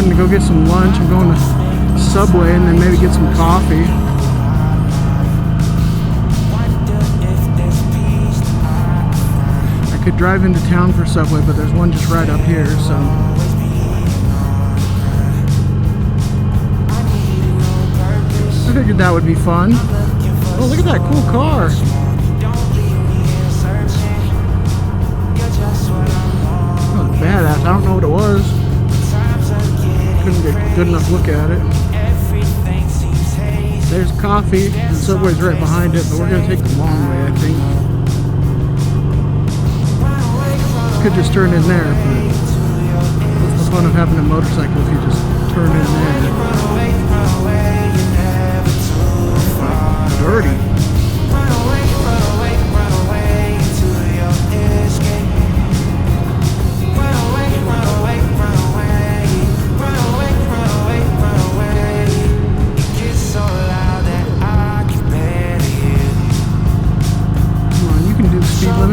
deciding to go get some lunch. I'm going to Subway and then maybe get some coffee. I could drive into town for Subway, but there's one just right up here, so. I figured that would be fun. Oh, look at that cool car. Oh, badass. I don't know what it was. Couldn't get a good enough look at it. There's coffee, and Subway's right behind it, but we're going to take the long way, I think. Could just turn in there, but what's the fun of having a motorcycle if you just turn in there? Dirty.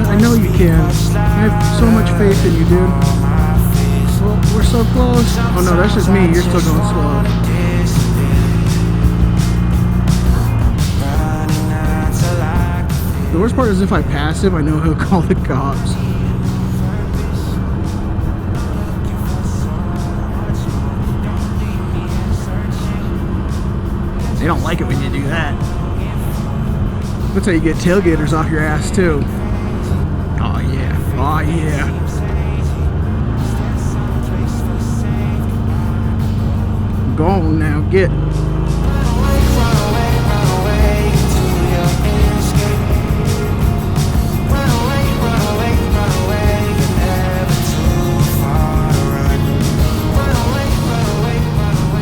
I know you can. I have so much faith in you, dude. Well, we're so close. Oh no, that's just me. You're still going slow. The worst part is if I pass him, I know he'll call the cops. They don't like it when you do that. That's how you get tailgaters off your ass, too. Oh, yeah. Oh, yeah. Go on now, get.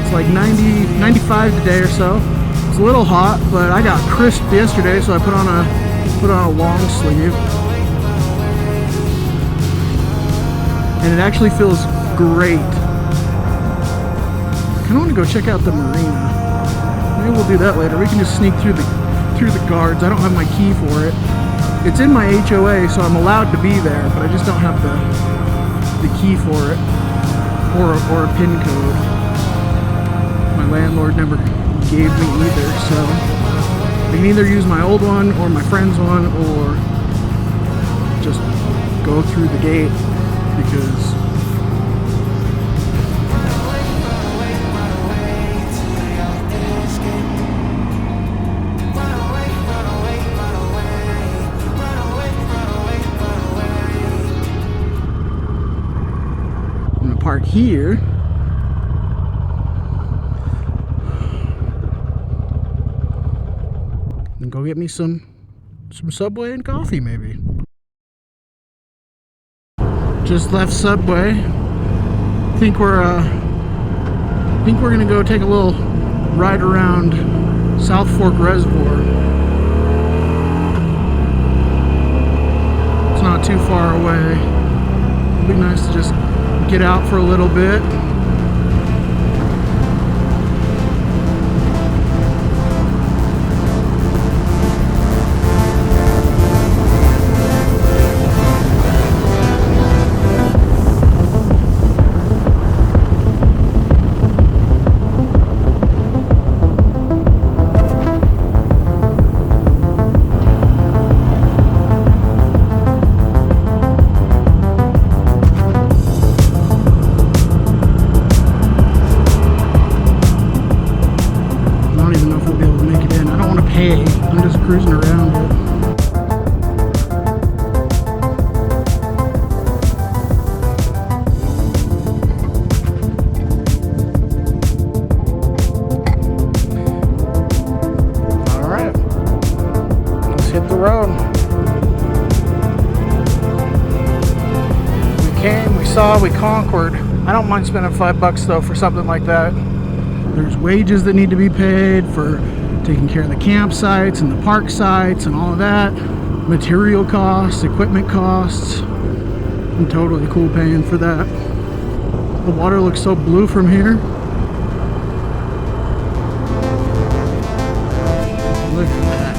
It's like 90, 95 today or so. It's a little hot, but I got crisp yesterday, so I put on a long sleeve. And it actually feels great. I kinda wanna go check out the marina. Maybe we'll do that later. We can just sneak through the guards. I don't have my key for it. It's in my HOA, so I'm allowed to be there, but I just don't have the key for it. Or a PIN code. My landlord never gave me either, so I can either use my old one or my friend's one, or just go through the gate, because I'm gonna park here. And go get me some Subway and coffee, maybe. Just left Subway. Think we're gonna go take a little ride around Southfork Reservoir. It's not too far away. It'd be nice to just get out for a little bit. I'm just cruising around it. Alright, let's hit the road. We came, we saw, we conquered. I don't mind spending $5 though for something like that. There's wages that need to be paid for taking care of the campsites and the park sites and all of that. Material costs, equipment costs. I'm totally cool paying for that. The water looks so blue from here. Look at that.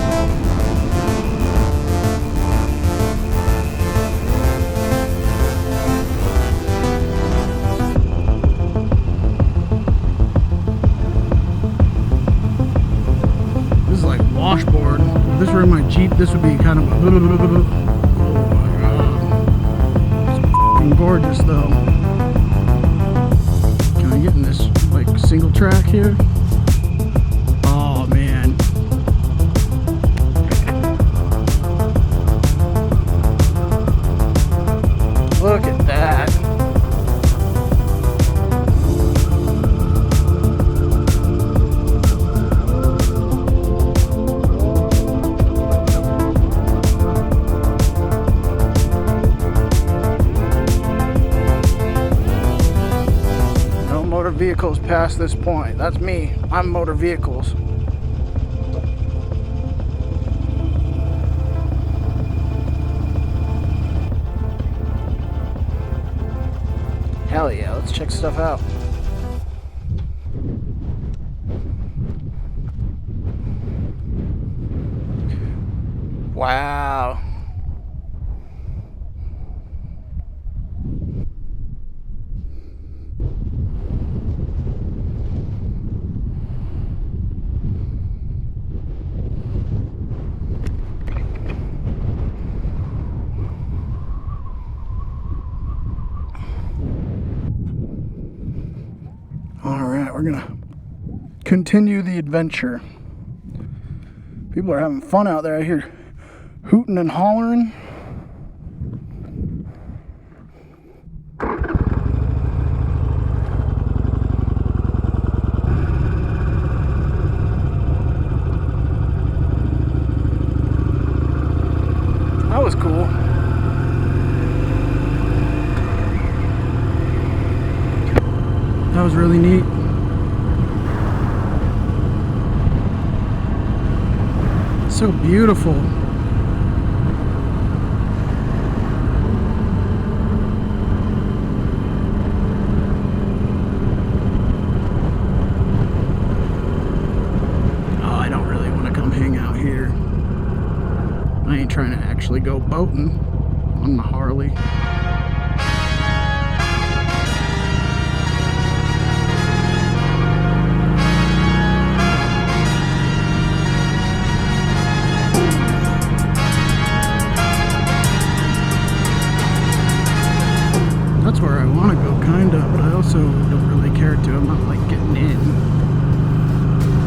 here. Oh man. Look at that. No motor vehicles past this point. That's me. I'm motor vehicles. Hell yeah, let's check stuff out. Wow. Alright, we're gonna continue the adventure. People are having fun out there. I hear hooting and hollering. That was cool. That was really neat. So beautiful. Oh, I don't really want to come hang out here. I ain't trying to actually go boating on my Harley. That's where I want to go, kind of, but I also don't really care to. I'm not like getting in.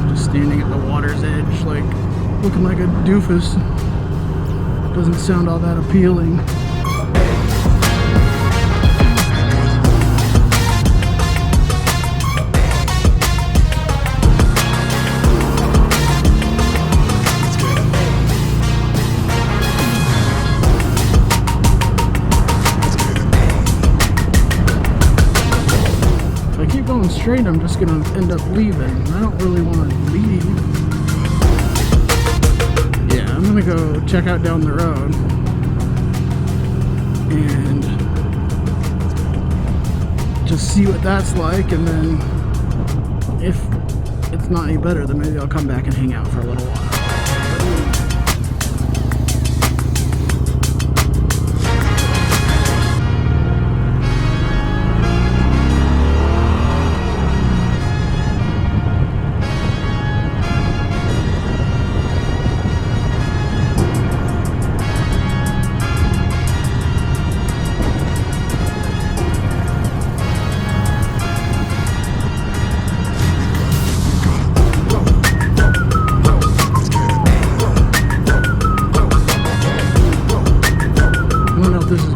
Just standing at the water's edge, like looking like a doofus. Doesn't sound all that appealing. Going straight, I'm just gonna end up leaving. I don't really want to leave. Yeah, I'm gonna go check out down the road, and just see what that's like, and then if it's not any better, then maybe I'll come back and hang out for a little while.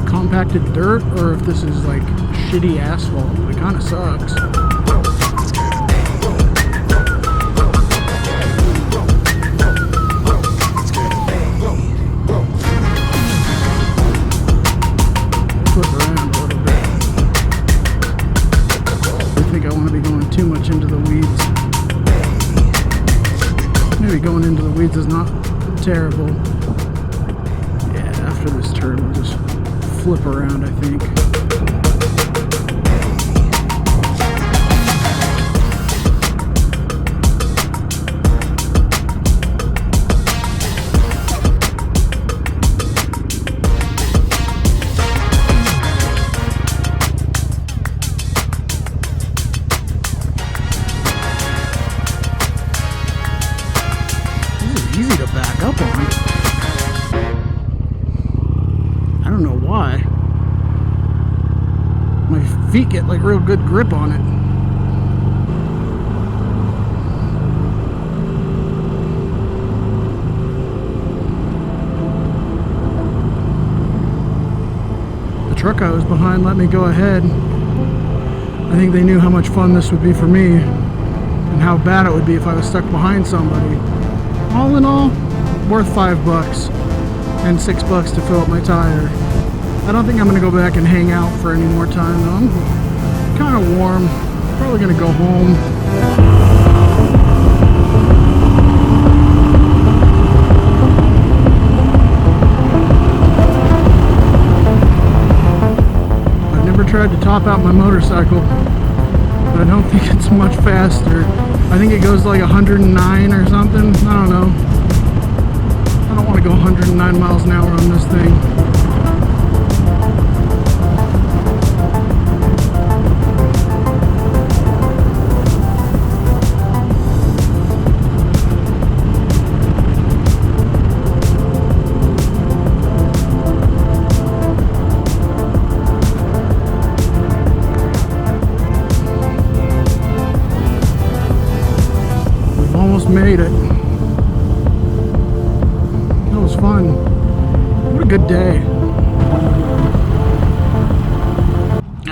Compacted dirt, or if this is like shitty asphalt. It kind of sucks. Flip around a little bit. I think I want to be going too much into the weeds. Maybe going into the weeds is not terrible. Yeah, after this turn we'll just flip around, I think. This is easy to back up on. I don't know why. My feet get like real good grip on it. truck I was behind let me go ahead. I think they knew how much fun this would be for me and how bad it would be if I was stuck behind somebody. All in all, worth $5 and $6 to fill up my tire. I don't think I'm gonna go back and hang out for any more time though. I'm kind of warm. Probably gonna go home. Tried to top out my motorcycle, but I don't think it's much faster. I think it goes like 109 or something. I don't know. I don't want to go 109 miles an hour on this thing. Made it. That was fun. What a good day.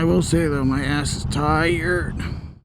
I will say though, my ass is tired.